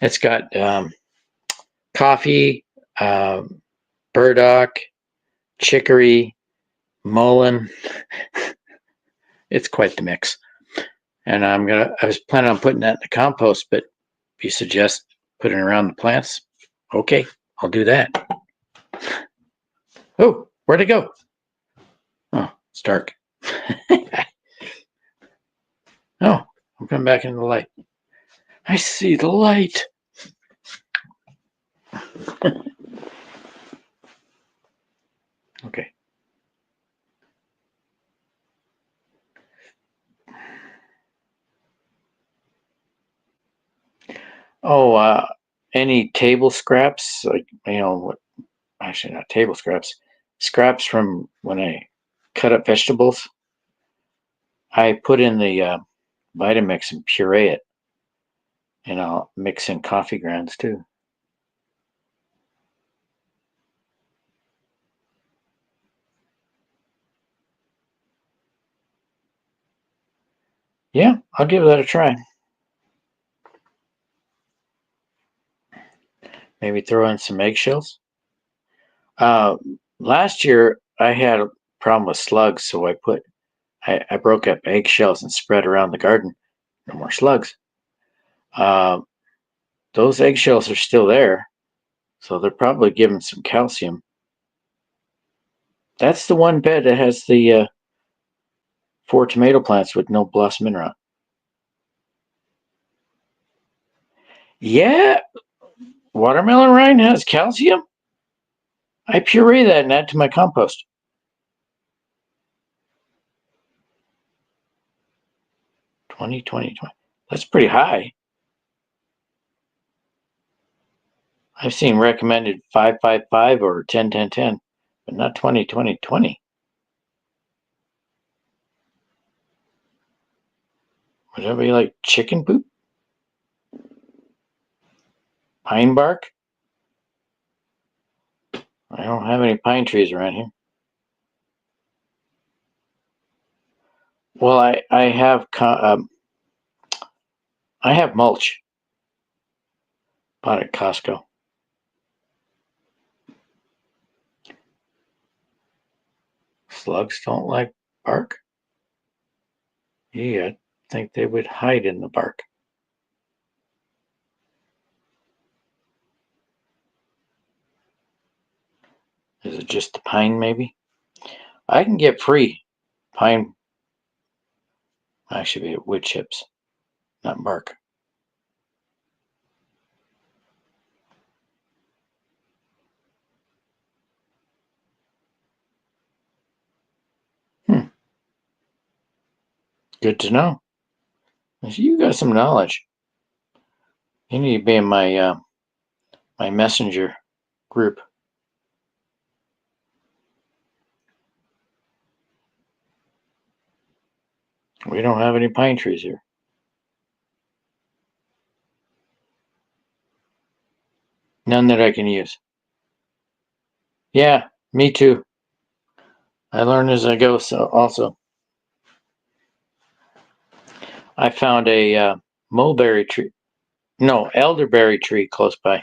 It's got coffee, burdock, chicory, mullein. It's quite the mix. And I was planning on putting that in the compost, but if you suggest putting it around the plants, okay, I'll do that. Oh, where'd it go? Oh, it's dark. Oh, I'm coming back into the light. I see the light. Okay. Oh, any table scraps, like, what, actually not table scraps, scraps from when I cut up vegetables, I put in the Vitamix and puree it, and I'll mix in coffee grounds too. Yeah, I'll give that a try. Maybe throw in some eggshells. Last year I had a problem with slugs, so I broke up eggshells and spread around the garden. No more slugs. Those eggshells are still there, so they're probably giving some calcium. That's the one bed that has the 4 tomato plants with no blossom end rot. Yeah, watermelon rind has calcium. I puree that and add to my compost. Twenty. That's pretty high. I've seen recommended 5-5-5 or 10-10-10, but not 20-20-20. Would everybody like chicken poop? Pine bark? I don't have any pine trees around here. Well, I have mulch bought at Costco. Slugs don't like bark? Yeah, I think they would hide in the bark. Is it just the pine, maybe? I can get free pine, actually, wood chips, not bark. Hmm, good to know. You got some knowledge. You need to be in my messenger group. We don't have any pine trees here. None that I can use. Yeah, me too. I learn as I go. So also, I found a mulberry tree, no, elderberry tree close by,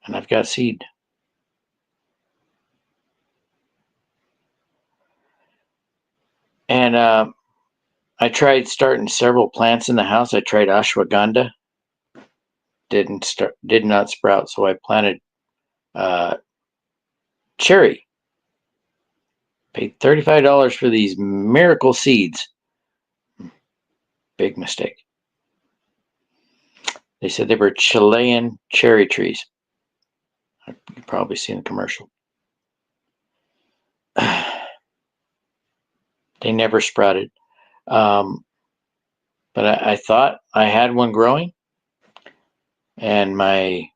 and I've got seed. And I tried starting several plants in the house. I tried ashwagandha, did not sprout. So I planted uh, cherry. Paid $35 for these miracle seeds. Big mistake. They said they were Chilean cherry trees. You've probably seen the commercial. They never sprouted. Um, but I thought I had one growing, and I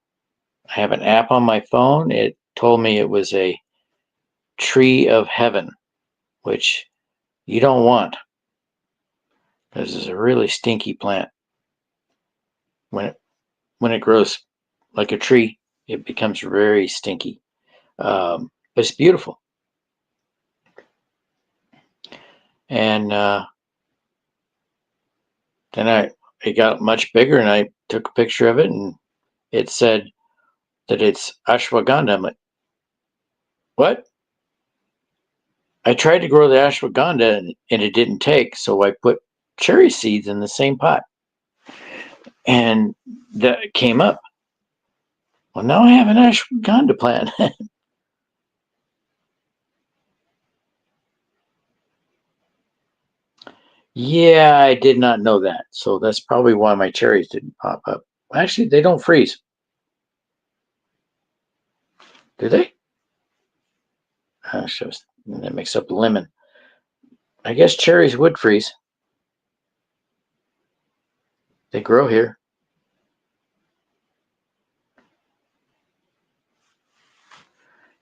have an app on my phone. It told me it was a tree of heaven, which you don't want because it's a really stinky plant. When it when it grows like a tree, it becomes very stinky. But it's beautiful, and then it got much bigger, and I took a picture of it, and it said that it's ashwagandha. I'm like, what? I tried to grow the ashwagandha, and it didn't take, so I put cherry seeds in the same pot, and that came up. Well, now I have an ashwagandha plant. Yeah, I did not know that, so that's probably why my cherries didn't pop up. Actually, they don't freeze, do they? Shows that makes up lemon. I guess cherries would freeze. They grow here.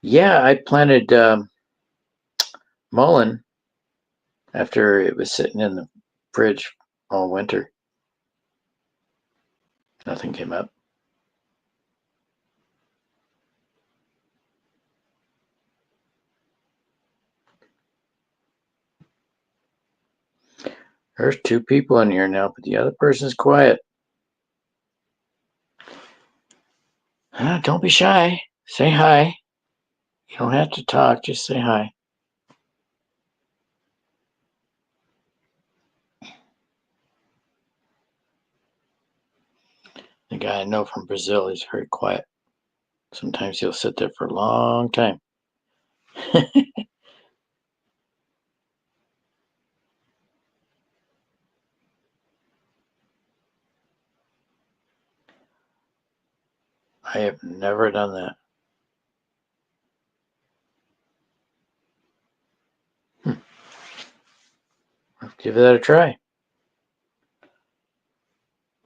Yeah, I planted mullein after it was sitting in the fridge all winter. Nothing came up. There's two people in here now, but the other person's quiet. Don't be shy. Say hi. You don't have to talk, just say hi. The guy I know from Brazil, he's very quiet. Sometimes he'll sit there for a long time. I have never done that. Let's give that a try.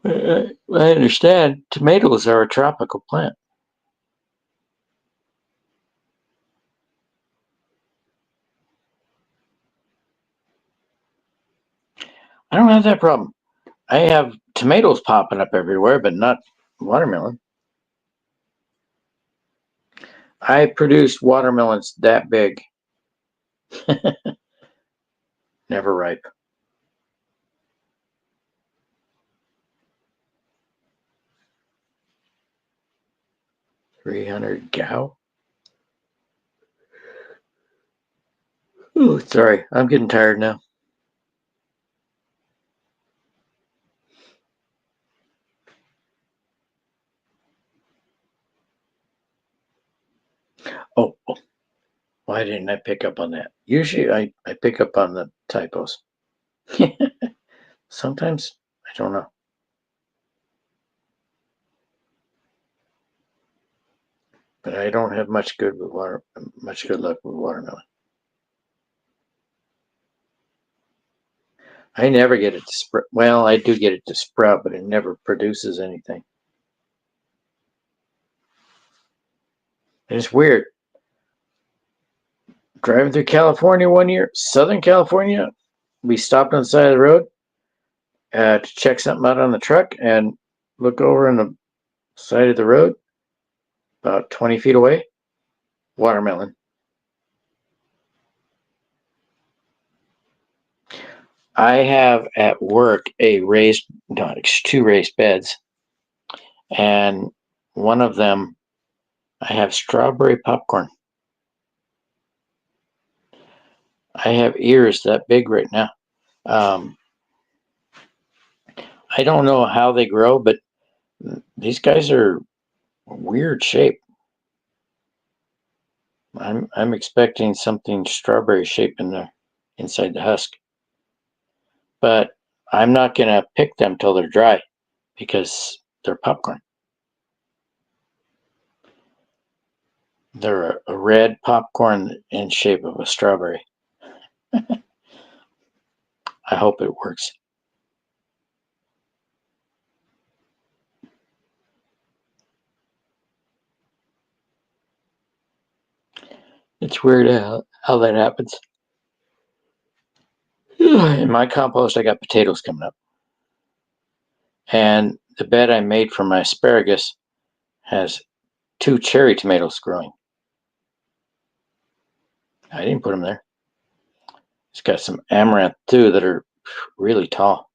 I understand tomatoes are a tropical plant. I don't have that problem. I have tomatoes popping up everywhere, but not watermelon. I produced watermelons that big. never ripe. $300 Gao? Oh, sorry, I'm getting tired now. Oh, why didn't I pick up on that? Usually I pick up on the typos. Sometimes I don't know. But I don't have much good luck with watermelon. I never get it to sprout. Well, I do get it to sprout, but it never produces anything. And it's weird. Driving through California one year, Southern California, we stopped on the side of the road to check something out on the truck and look over on the side of the road, about 20 feet away, watermelon. I have at work two raised beds, and one of them I have strawberry popcorn. I have ears that big right now. I don't know how they grow, but these guys are weird shape. I'm expecting something strawberry shape in there inside the husk. But I'm not gonna pick them till they're dry because they're popcorn. They're a red popcorn in shape of a strawberry. I hope it works. It's weird how that happens. In my compost, I got potatoes coming up. And the bed I made for my asparagus has 2 cherry tomatoes growing. I didn't put them there. It's got some amaranth too that are really tall.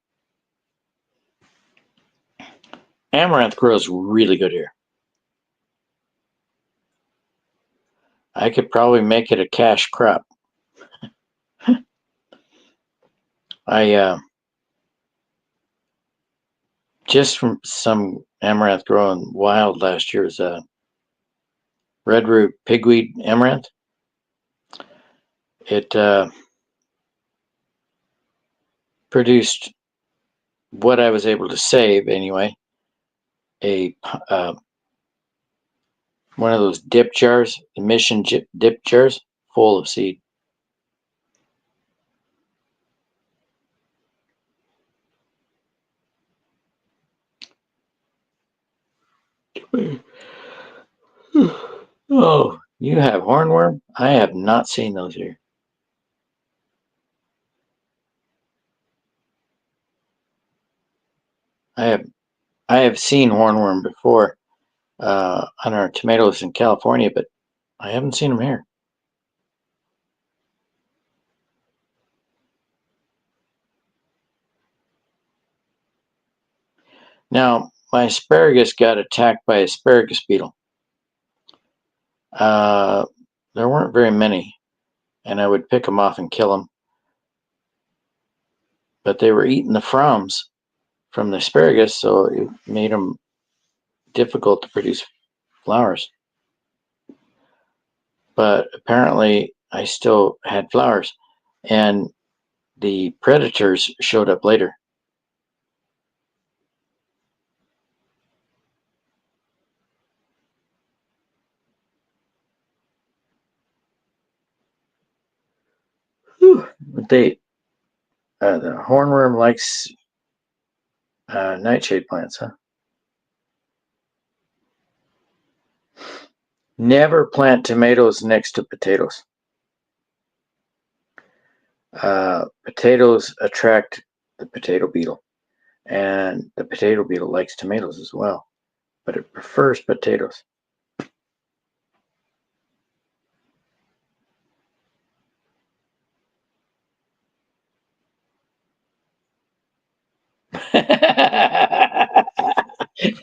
Amaranth grows really good here. I could probably make it a cash crop. I just from some amaranth growing wild last year is red root pigweed amaranth. It produced what I was able to save anyway. One of those dip jars, the Mission dip jars, full of seed. Oh, you have hornworm? I have not seen those here. I have seen hornworm before on our tomatoes in California, but I haven't seen them here. Now, my asparagus got attacked by asparagus beetle. There weren't very many, and I would pick them off and kill them. But they were eating the fronds from the asparagus, so it made them difficult to produce flowers. But apparently, I still had flowers, and the predators showed up later. Whew. The hornworm likes nightshade plants, huh? Never plant tomatoes next to potatoes. Potatoes attract the potato beetle, and the potato beetle likes tomatoes as well, but it prefers potatoes.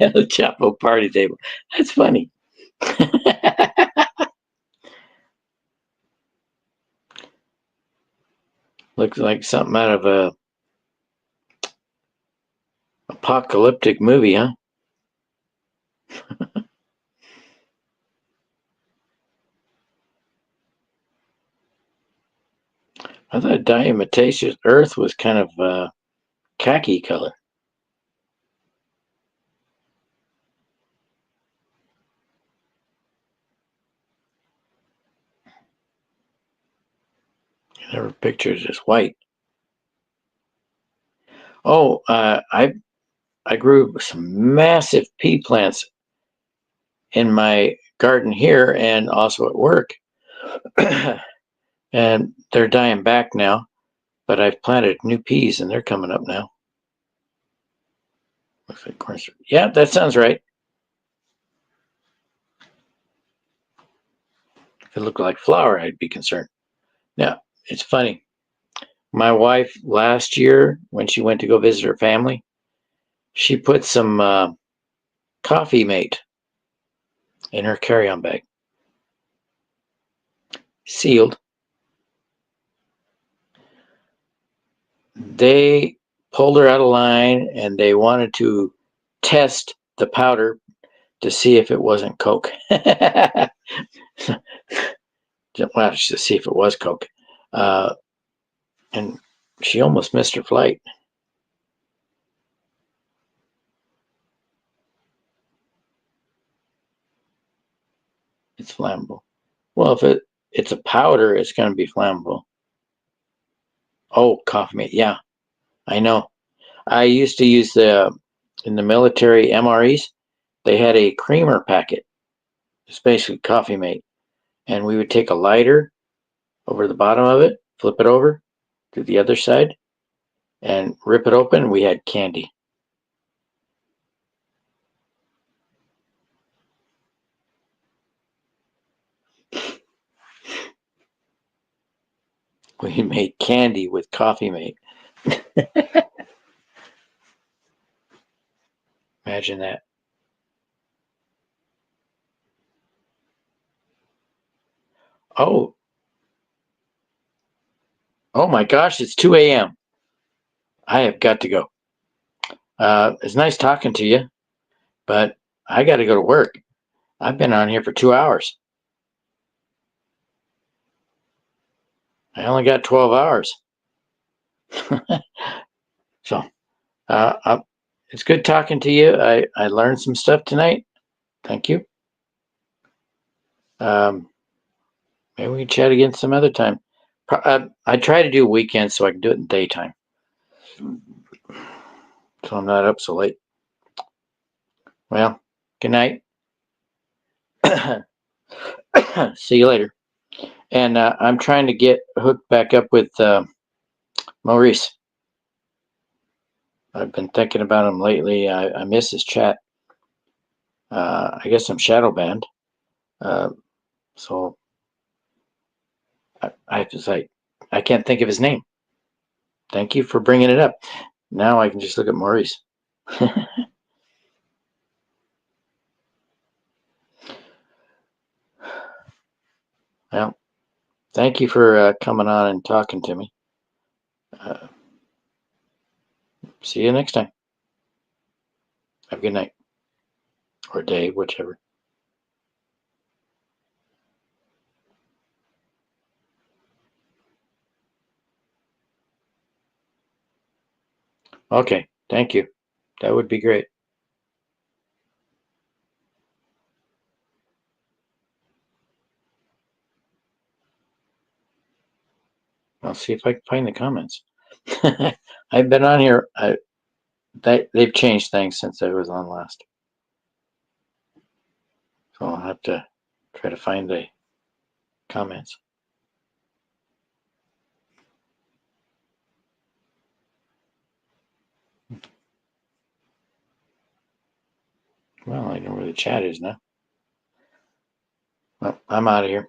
El Chapo party table. That's funny. Looks like something out of a apocalyptic movie, huh? I thought Diatomaceous Earth was kind of khaki color. Never pictured it as white. Oh, I grew some massive pea plants in my garden here and also at work, and they're dying back now. But I've planted new peas and they're coming up now. Looks like corn. Yeah, that sounds right. If it looked like flour, I'd be concerned. Now, it's funny. My wife last year, when she went to go visit her family, she put some coffee mate in her carry-on bag, sealed. They pulled her out of line and they wanted to test the powder to see if it wasn't Coke. Well, to see if it was Coke. And she almost missed her flight. It's flammable. Well, if it's a powder, it's going to be flammable. Oh, coffee mate. Yeah, I know. I used to use the in the military MREs. They had a creamer packet. It's basically coffee mate, and we would take a lighter over the bottom of it, flip it over to the other side, and rip it open. We had candy. We made candy with coffee mate. Imagine that. Oh, oh my gosh! It's 2 a.m. I have got to go. It's nice talking to you, but I got to go to work. I've been on here for 2 hours. I only got 12 hours. So it's good talking to you. I learned some stuff tonight. Thank you. Um, maybe we can chat again some other time. I try to do weekends so I can do it in daytime. So I'm not up so late. Well, good night. See you later. And I'm trying to get hooked back up with Maurice. I've been thinking about him lately. I miss his chat. I guess I'm shadow banned. Uh, so I just like I can't think of his name. Thank you for bringing it up. Now I can just look at Maurice. Well, thank you for coming on and talking to me. Uh, see you next time. Have a good night or day, whichever. Okay, thank you. That would be great. I'll see if I can find the comments. I've been on here. They've changed things since I was on last. So I'll have to try to find the comments. Well, I know where the chat is now. Well, I'm out of here.